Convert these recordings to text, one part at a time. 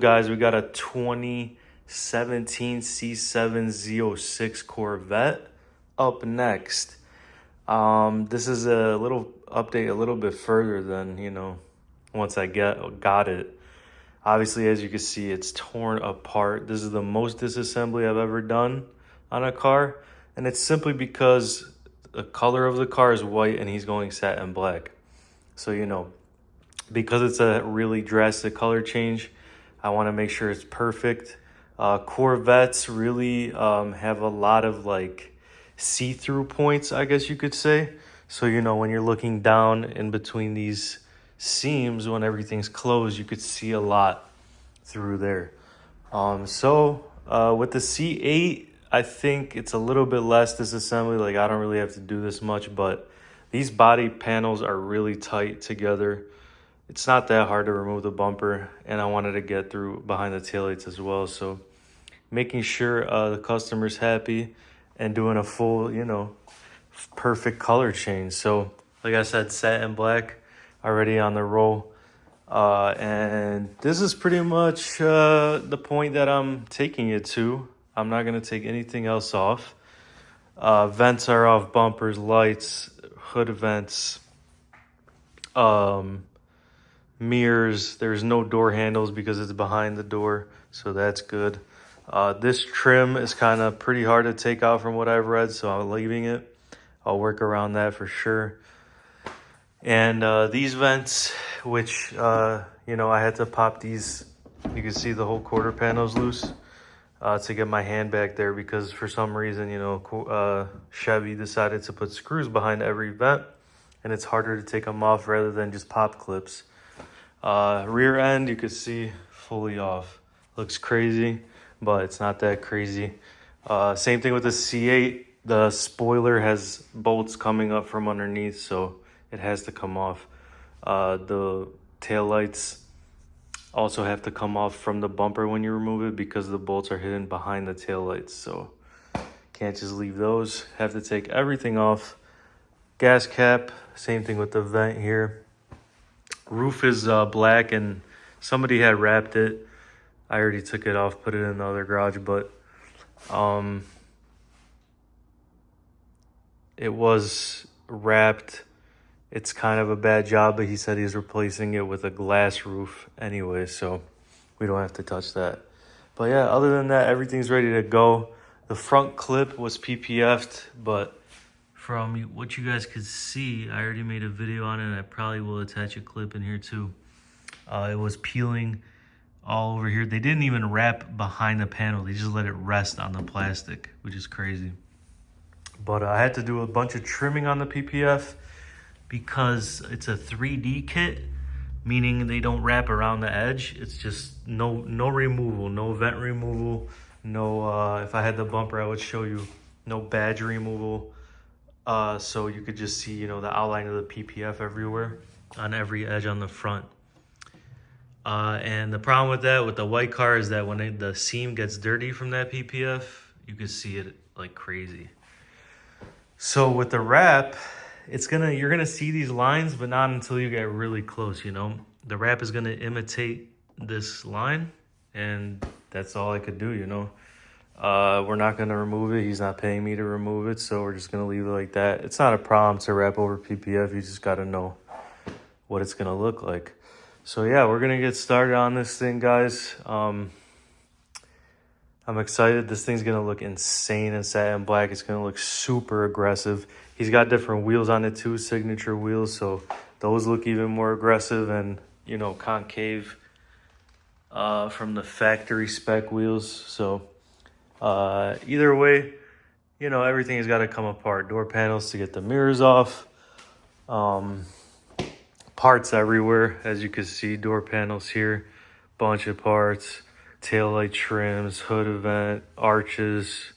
guys, we got a 2017 C7 Z06 Corvette up next. This is a little update a little bit further than, once I got it. Obviously, as you can see, it's torn apart. This is the most disassembly I've ever done on a car. And it's simply because the color of the car is white and he's going satin black. So, because it's a really drastic color change, I want to make sure it's perfect. Corvettes really have a lot of like see-through points, I guess you could say. So, when you're looking down in between these seams, when everything's closed, you could see a lot through there. With the C8, I think it's a little bit less disassembly. Like, I don't really have to do this much, but these body panels are really tight together. It's not that hard to remove the bumper, and I wanted to get through behind the taillights as well. So making sure the customer's happy and doing a full, perfect color change. So like I said, satin black already on the roll. And this is pretty much the point that I'm taking it to. I'm not going to take anything else off. Vents are off, bumpers, lights, hood vents, mirrors. There's no door handles because it's behind the door, so that's good. This trim is kind of pretty hard to take out from what I've read, so I'm leaving it. I'll work around that for sure. And these vents, which, I had to pop these. You can see the whole quarter panel's loose to get my hand back there because for some reason, Chevy decided to put screws behind every vent, and it's harder to take them off rather than just pop clips. Rear end, you can see fully off. Looks crazy, but it's not that crazy. Same thing with the C8. The spoiler has bolts coming up from underneath, so it has to come off. The taillights also have to come off from the bumper when you remove it because the bolts are hidden behind the taillights. So can't just leave those. Have to take everything off. Gas cap, same thing with the vent here. Roof is black and somebody had wrapped it. I already took it off, put it in the other garage, but it was wrapped. It's kind of a bad job, but he said he's replacing it with a glass roof anyway, so we don't have to touch that. But yeah, other than that, everything's ready to go. The front clip was PPF'd, but from what you guys could see, I already made a video on it, and I probably will attach a clip in here too. It was peeling all over here. They didn't even wrap behind the panel. They just let it rest on the plastic, which is crazy. But I had to do a bunch of trimming on the PPF because it's a 3D kit, meaning they don't wrap around the edge. It's just no removal, no vent removal, no, if I had the bumper, I would show you, no badge removal. So you could just see, the outline of the PPF everywhere on every edge on the front. And the problem with that, with the white car, is that when the seam gets dirty from that PPF, you can see it like crazy. So with the wrap, you're gonna see these lines, but not until you get really close. The wrap is gonna imitate this line, and that's all I could do. We're not gonna remove it. He's not paying me to remove it, so we're just gonna leave it like that. It's not a problem to wrap over PPF. You just gotta know what it's gonna look like. So yeah, we're gonna get started on this thing, guys. I'm excited. This thing's gonna look insane in satin black. It's gonna look super aggressive. He's got different wheels on it too, signature wheels, so those look even more aggressive and, concave from the factory spec wheels. So either way, everything has got to come apart. Door panels to get the mirrors off. Parts everywhere, as you can see. Door panels here, bunch of parts. Taillight trims, hood vent, arches,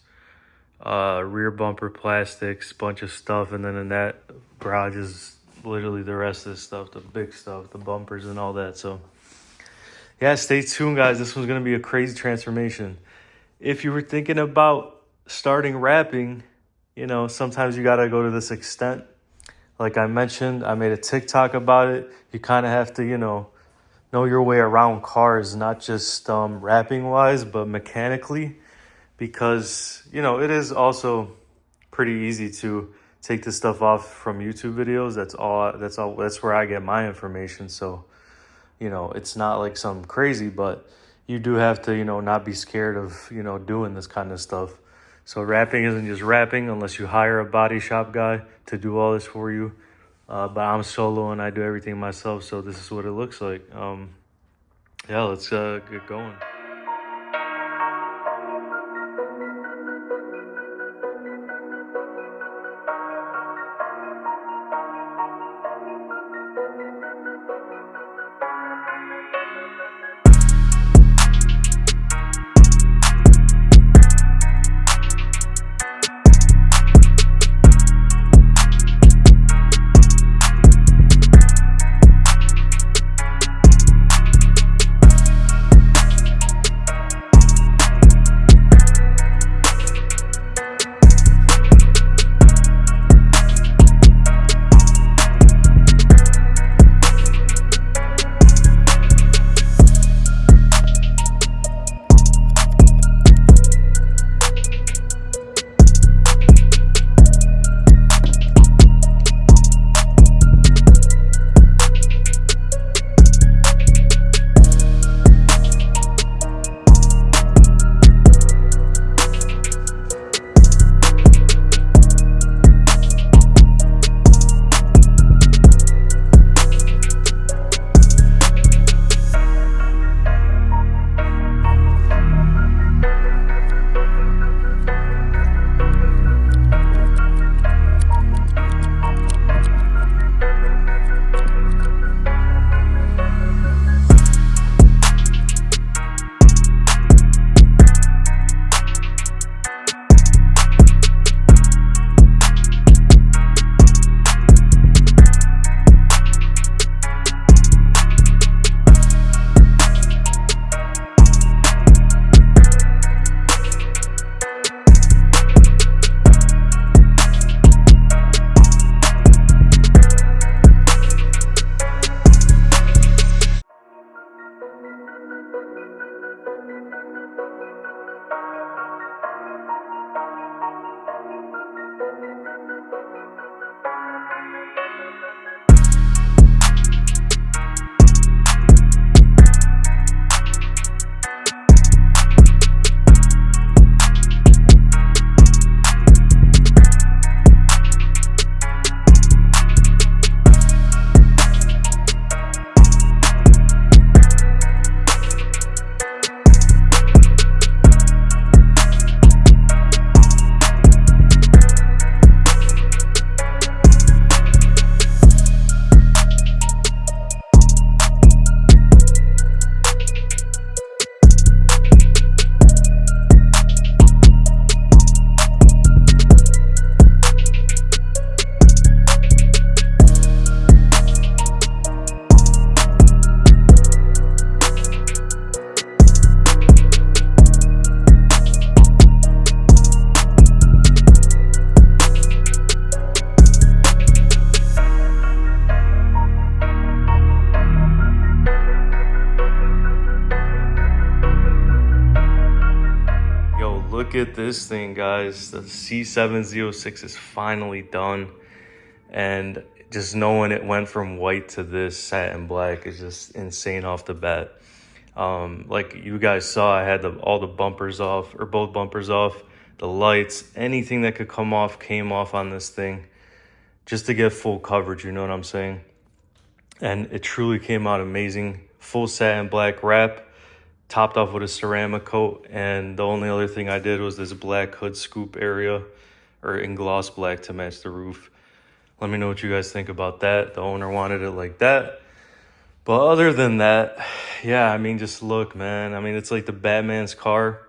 rear bumper plastics, bunch of stuff. And then in that garage is literally the rest of the stuff, the big stuff, the bumpers and all that. So yeah, stay tuned, guys. This one's going to be a crazy transformation. If you were thinking about starting wrapping, sometimes you got to go to this extent. Like I mentioned, I made a TikTok about it. You kind of have to, know your way around cars, not just wrapping wise, but mechanically, because you know it is also pretty easy to take this stuff off from YouTube videos. That's where I get my information. So, you know, it's not like something crazy, but you do have to, you know, not be scared of, you know, doing this kind of stuff. So wrapping isn't just wrapping unless you hire a body shop guy to do all this for you. But I'm solo and I do everything myself. So this is what it looks like. Yeah, let's get going. Look at this thing, guys. The C706 is finally done. And just knowing it went from white to this satin black is just insane off the bat. Like you guys saw, I had all the bumpers off, or both bumpers off, the lights, anything that could come off came off on this thing just to get full coverage, you know what I'm saying? And it truly came out amazing. Full satin black wrap, topped off with a ceramic coat, and the only other thing I did was this black hood scoop area, or in gloss black to match the roof. Let me know what you guys think about that. The owner wanted it like that. But other than that, yeah, I mean, just look, man. I mean, it's like the Batman's car.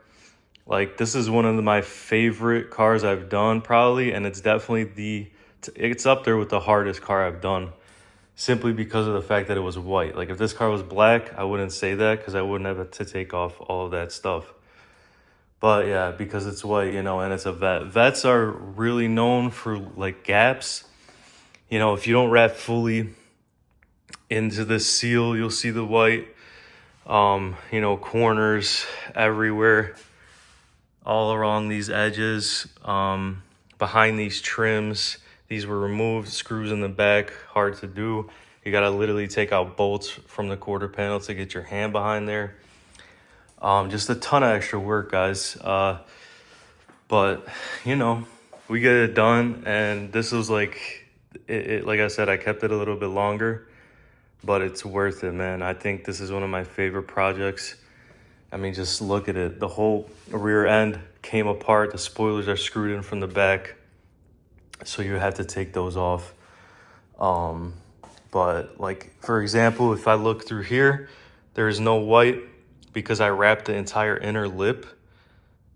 Like, this is one of my favorite cars I've done, probably, and it's definitely it's up there with the hardest car I've done, simply because of the fact that it was white. Like, if this car was black, I wouldn't say that because I wouldn't have to take off all of that stuff. But yeah, because it's white, you know, and it's a vet. Vets are really known for, like, gaps. You know, if you don't wrap fully into this seal, you'll see the white. You know, corners everywhere, all along these edges, behind these trims. These were removed, screws in the back, hard to do. You gotta literally take out bolts from the quarter panel to get your hand behind there. Just a ton of extra work, guys. But you know, we get it done, and this was like, like I said, I kept it a little bit longer, but it's worth it, man. I think this is one of my favorite projects. I mean, just look at it. The whole rear end came apart. The spoilers are screwed in from the back, so you have to take those off. But like, for example, if I look through here, there is no white because I wrapped the entire inner lip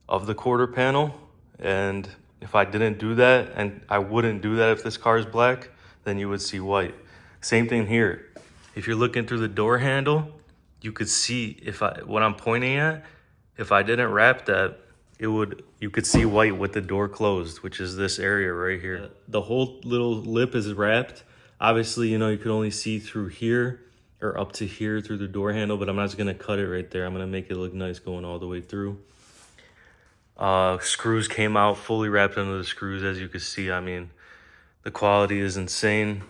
of the quarter panel. And if I didn't do that, and I wouldn't do that if this car is black, then you would see white. Same thing here. If you're looking through the door handle, you could see what I'm pointing at. If I didn't wrap that, you could see white with the door closed, which is this area right here. The whole little lip is wrapped. Obviously, you know, you could only see through here or up to here through the door handle, but I'm not just gonna cut it right there. I'm gonna make it look nice going all the way through. Screws came out fully wrapped under the screws, as you can see. I mean, the quality is insane.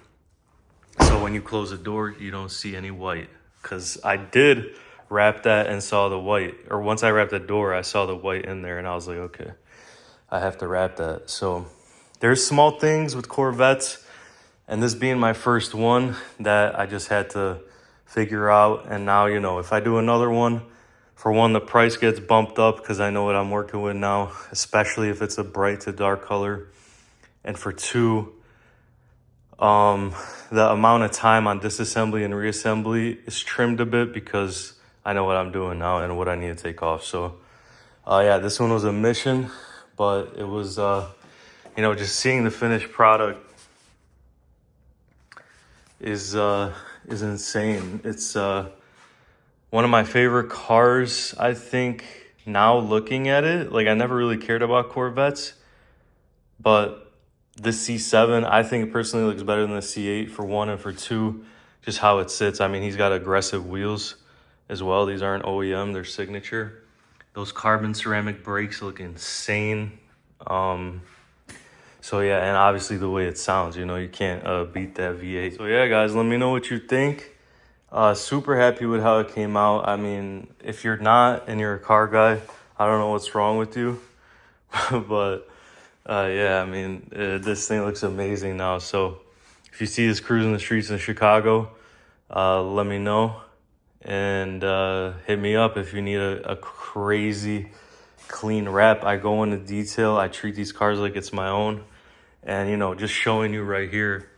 So when you close the door, you don't see any white, because I did wrap that and saw the white, or once I wrapped the door, I saw the white in there, and I was like, okay, I have to wrap that. So there's small things with Corvettes, and this being my first one that I just had to figure out. And now, you know, if I do another one, for one, the price gets bumped up because I know what I'm working with now, especially if it's a bright to dark color. And for two, the amount of time on disassembly and reassembly is trimmed a bit because I know what I'm doing now and what I need to take off. So, yeah, this one was a mission, but it was, you know, just seeing the finished product is insane. It's one of my favorite cars, I think, now looking at it. Like, I never really cared about Corvettes, but the C7, I think, personally looks better than the C8 for one, and for two, just how it sits. I mean, he's got aggressive wheels as well. These aren't OEM, they're signature. Those carbon ceramic brakes look insane. So yeah, and obviously the way it sounds, you know, you can't beat that V8. So yeah, guys, let me know what you think. Super happy with how it came out. I mean, if you're not and you're a car guy, I don't know what's wrong with you. But yeah, I mean, this thing looks amazing now. So if you see this cruising the streets in Chicago, let me know. And hit me up if you need a crazy clean wrap. I go into detail. I treat these cars like it's my own. And, you know, just showing you right here,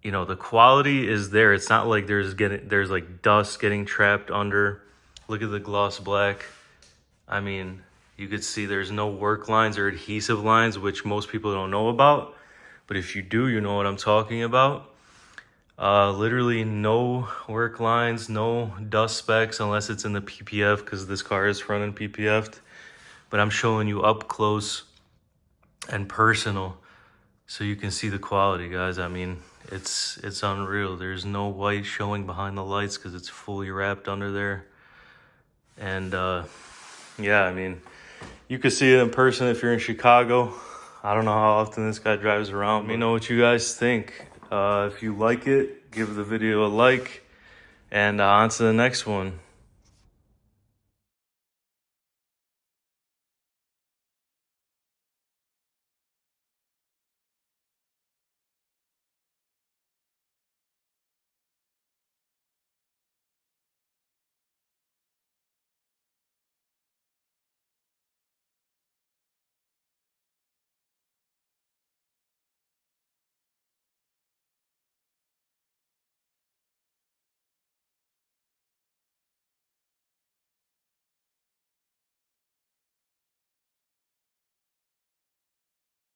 you know, the quality is there. It's not like there's like dust getting trapped under. Look at the gloss black. I mean, you could see there's no work lines or adhesive lines, which most people don't know about. But if you do, you know what I'm talking about. Literally no work lines, no dust specks unless it's in the PPF, because this car is front end PPF'd. But I'm showing you up close and personal so you can see the quality, guys. I mean, it's unreal. There's no white showing behind the lights because it's fully wrapped under there. And yeah, I mean, you can see it in person if you're in Chicago. I don't know how often this guy drives around. Let me know what you guys think. If you like it, give the video a like, and on to the next one.